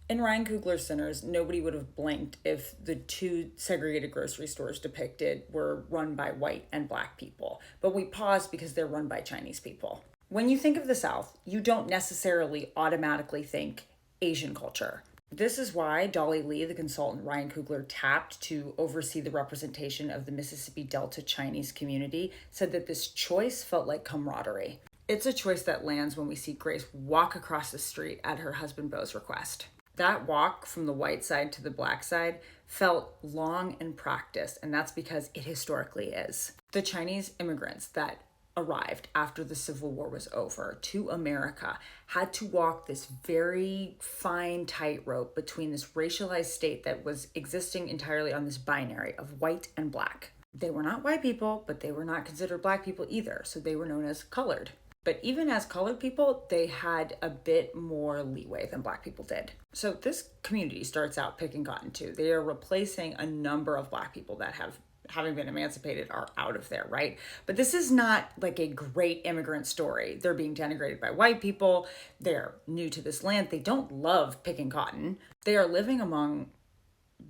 In Ryan Coogler's Sinners, nobody would have blinked if the two segregated grocery stores depicted were run by white and black people. But we paused because they're run by Chinese people. When you think of the South, you don't necessarily automatically think Asian culture. This is why Dolly Lee, the consultant Ryan Coogler tapped to oversee the representation of the Mississippi Delta Chinese community, said that this choice felt like camaraderie. It's a choice that lands when we see Grace walk across the street at her husband Beau's request. That walk from the white side to the black side felt long and practiced, and that's because it historically is. The Chinese immigrants that arrived after the Civil War was over to America had to walk this very fine tightrope between this racialized state that was existing entirely on this binary of white and black. They were not white people, but they were not considered black people either, so they were known as colored. But even as colored people, they had a bit more leeway than black people did. So this community starts out picking cotton too. They are replacing a number of black people that having been emancipated are out of there, right? But this is not like a great immigrant story. They're being denigrated by white people. They're new to this land. They don't love picking cotton. They are living among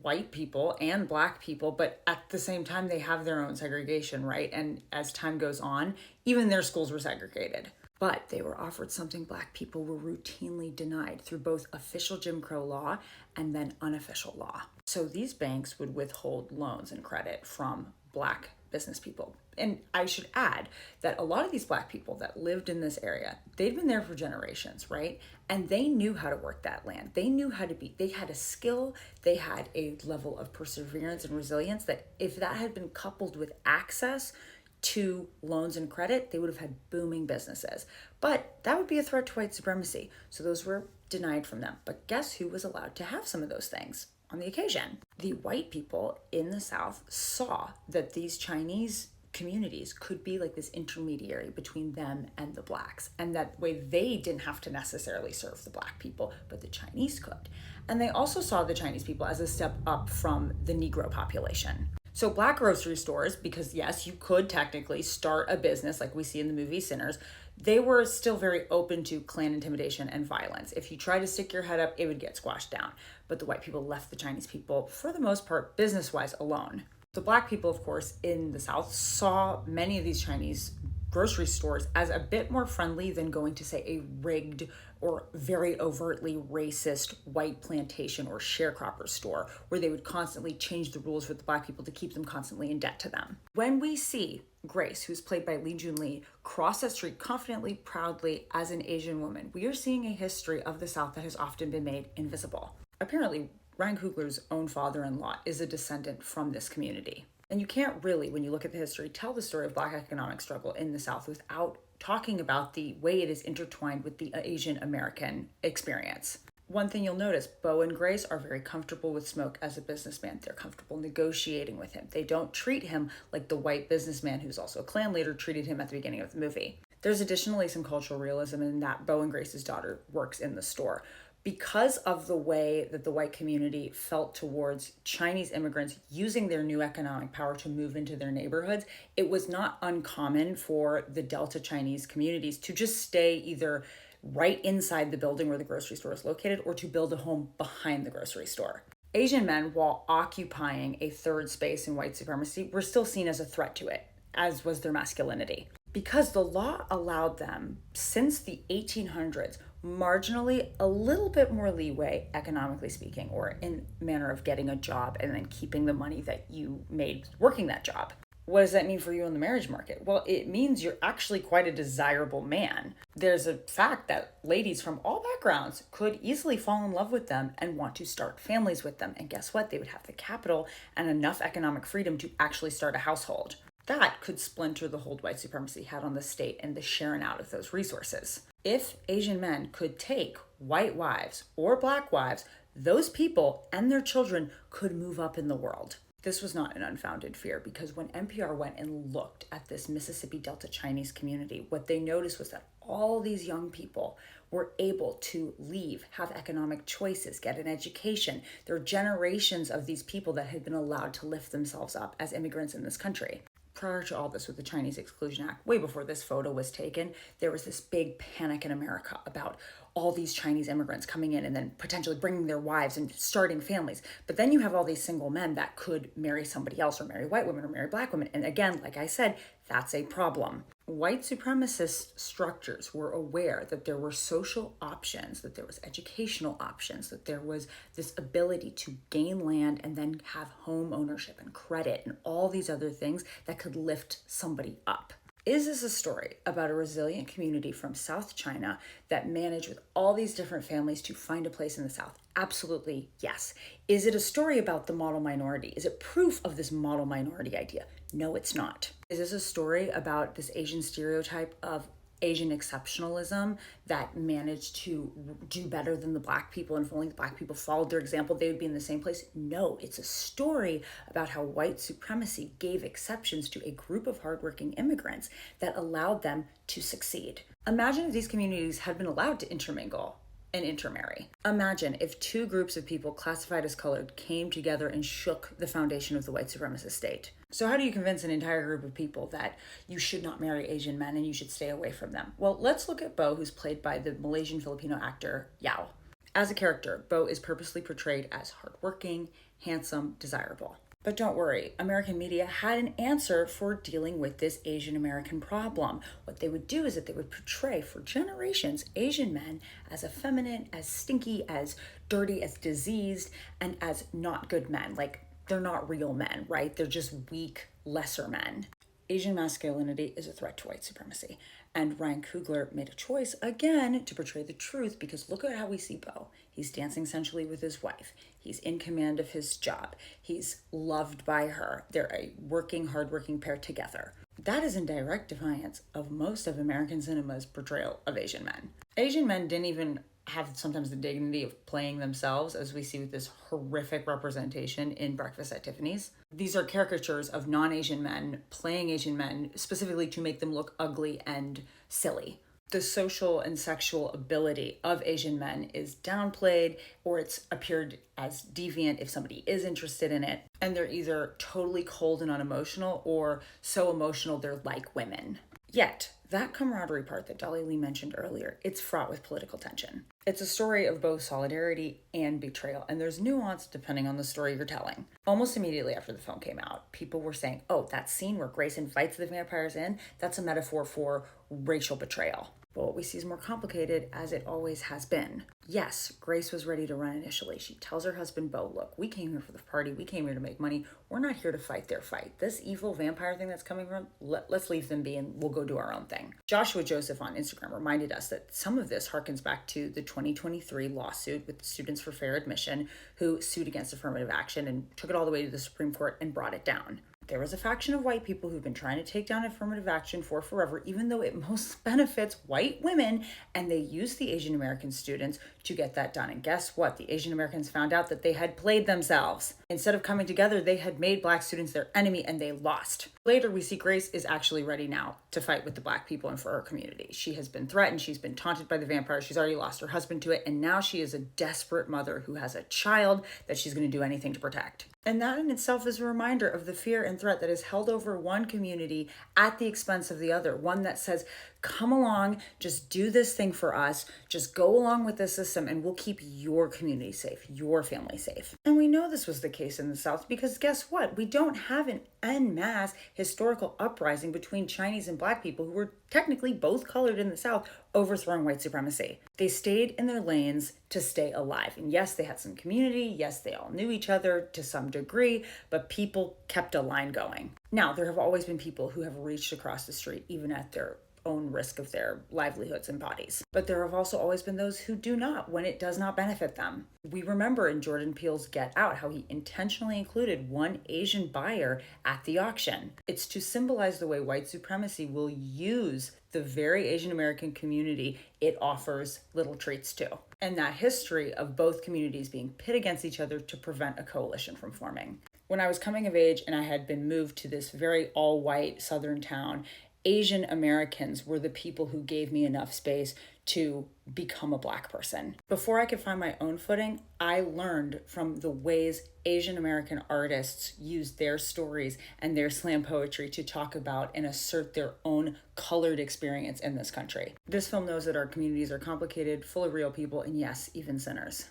white people and black people, but at the same time, they have their own segregation, right? And as time goes on, even their schools were segregated. But they were offered something black people were routinely denied through both official Jim Crow law and then unofficial law. So these banks would withhold loans and credit from black business people. And I should add that a lot of these black people that lived in this area, they'd been there for generations, right? And they knew how to work that land. They knew how to they had a skill, they had a level of perseverance and resilience that if that had been coupled with access to loans and credit, they would have had booming businesses. But that would be a threat to white supremacy. So those were denied from them. But guess who was allowed to have some of those things on the occasion? The white people in the South saw that these Chinese communities could be like this intermediary between them and the blacks. And that way they didn't have to necessarily serve the black people, but the Chinese could. And they also saw the Chinese people as a step up from the Negro population. So black grocery stores, because yes, you could technically start a business like we see in the movie Sinners, they were still very open to clan intimidation and violence. If you try to stick your head up, it would get squashed down. But the white people left the Chinese people, for the most part, business-wise alone. The black people, of course, in the South saw many of these Chinese grocery stores as a bit more friendly than going to, say, a rigged or very overtly racist white plantation or sharecropper store where they would constantly change the rules for the black people to keep them constantly in debt to them. When we see Grace, who's played by Lee Jun Lee, cross that street confidently, proudly as an Asian woman, we are seeing a history of the South that has often been made invisible. Apparently, Ryan Coogler's own father-in-law is a descendant from this community. And you can't really, when you look at the history, tell the story of black economic struggle in the South without talking about the way it is intertwined with the Asian American experience. One thing you'll notice, Beau and Grace are very comfortable with Smoke as a businessman. They're comfortable negotiating with him. They don't treat him like the white businessman who's also a Klan leader treated him at the beginning of the movie. There's additionally some cultural realism in that Beau and Grace's daughter works in the store. Because of the way that the white community felt towards Chinese immigrants using their new economic power to move into their neighborhoods, it was not uncommon for the Delta Chinese communities to just stay either right inside the building where the grocery store is located or to build a home behind the grocery store. Asian men, while occupying a third space in white supremacy, were still seen as a threat to it, as was their masculinity. Because the law allowed them, since the 1800s, marginally a little bit more leeway, economically speaking, or in manner of getting a job and then keeping the money that you made working that job. What does that mean for you in the marriage market? Well, it means you're actually quite a desirable man. There's a fact that ladies from all backgrounds could easily fall in love with them and want to start families with them. And guess what? They would have the capital and enough economic freedom to actually start a household. That could splinter the hold white supremacy had on the state and the sharing out of those resources. If Asian men could take white wives or black wives, those people and their children could move up in the world. This was not an unfounded fear because when NPR went and looked at this Mississippi Delta Chinese community, what they noticed was that all these young people were able to leave, have economic choices, get an education. There are generations of these people that had been allowed to lift themselves up as immigrants in this country. Prior to all this with the Chinese Exclusion Act, way before this photo was taken, there was this big panic in America about all these Chinese immigrants coming in and then potentially bringing their wives and starting families. But then you have all these single men that could marry somebody else or marry white women or marry black women. And again, like I said, that's a problem. White supremacist structures were aware that there were social options, that there was educational options, that there was this ability to gain land and then have home ownership and credit and all these other things that could lift somebody up. Is this a story about a resilient community from South China that managed with all these different families to find a place in the South? Absolutely, yes. Is it a story about the model minority? Is it proof of this model minority idea? No, it's not. Is this a story about this Asian stereotype of Asian exceptionalism that managed to do better than the black people, and if only the black people followed their example, they would be in the same place? No, it's a story about how white supremacy gave exceptions to a group of hardworking immigrants that allowed them to succeed. Imagine if these communities had been allowed to intermingle and intermarry. Imagine if two groups of people classified as colored came together and shook the foundation of the white supremacist state. So how do you convince an entire group of people that you should not marry Asian men and you should stay away from them? Well, let's look at Bo, who's played by the Malaysian Filipino actor Yao. As a character, Bo is purposely portrayed as hardworking, handsome, desirable. But don't worry, American media had an answer for dealing with this Asian American problem. What they would do is that they would portray for generations Asian men as effeminate, as stinky, as dirty, as diseased, and as not good men. Like, they're not real men, right? They're just weak, lesser men. Asian masculinity is a threat to white supremacy. And Ryan Coogler made a choice, again, to portray the truth, because look at how we see Bo. He's dancing sensually with his wife. He's in command of his job. He's loved by her. They're a working, hardworking pair together. That is in direct defiance of most of American cinema's portrayal of Asian men. Asian men didn't even have sometimes the dignity of playing themselves, as we see with this horrific representation in Breakfast at Tiffany's. These are caricatures of non-Asian men playing Asian men specifically to make them look ugly and silly. The social and sexual ability of Asian men is downplayed, or it's appeared as deviant if somebody is interested in it. And they're either totally cold and unemotional, or so emotional they're like women. Yet, that camaraderie part that Dolly Lee mentioned earlier, it's fraught with political tension. It's a story of both solidarity and betrayal, and there's nuance depending on the story you're telling. Almost immediately after the film came out, people were saying, oh, that scene where Grace invites the vampires in, that's a metaphor for racial betrayal. But what we see is more complicated, as it always has been. Yes, Grace was ready to run initially. She tells her husband, Bo, look, we came here for the party. We came here to make money. We're not here to fight their fight. This evil vampire thing that's coming from, let's leave them be and we'll go do our own thing. Joshua Joseph on Instagram reminded us that some of this harkens back to the 2023 lawsuit with Students for Fair Admission, who sued against affirmative action and took it all the way to the Supreme Court and brought it down. There was a faction of white people who've been trying to take down affirmative action for forever, even though it most benefits white women, and they used the Asian American students to get that done. And guess what? The Asian Americans found out that they had played themselves. Instead of coming together, they had made black students their enemy, and they lost. Later, we see Grace is actually ready now to fight with the black people and for her community. She has been threatened. She's been taunted by the vampires. She's already lost her husband to it, and now she is a desperate mother who has a child that she's going to do anything to protect. And that in itself is a reminder of the fear and threat that is held over one community at the expense of the other. One that says, come along, just do this thing for us, just go along with this system and we'll keep your community safe, your family safe. And we know this was the case in the South because guess what? We don't have an en masse historical uprising between Chinese and black people who were technically both colored in the South overthrowing white supremacy. They stayed in their lanes to stay alive. And yes, they had some community. Yes, they all knew each other to some degree, but people kept a line going. Now, there have always been people who have reached across the street, even at their own risk of their livelihoods and bodies. But there have also always been those who do not when it does not benefit them. We remember in Jordan Peele's Get Out how he intentionally included one Asian buyer at the auction. It's to symbolize the way white supremacy will use the very Asian American community it offers little treats to. And that history of both communities being pit against each other to prevent a coalition from forming. When I was coming of age and I had been moved to this very all-white southern town, Asian Americans were the people who gave me enough space to become a Black person. Before I could find my own footing, I learned from the ways Asian American artists used their stories and their slam poetry to talk about and assert their own colored experience in this country. This film knows that our communities are complicated, full of real people, and yes, even sinners.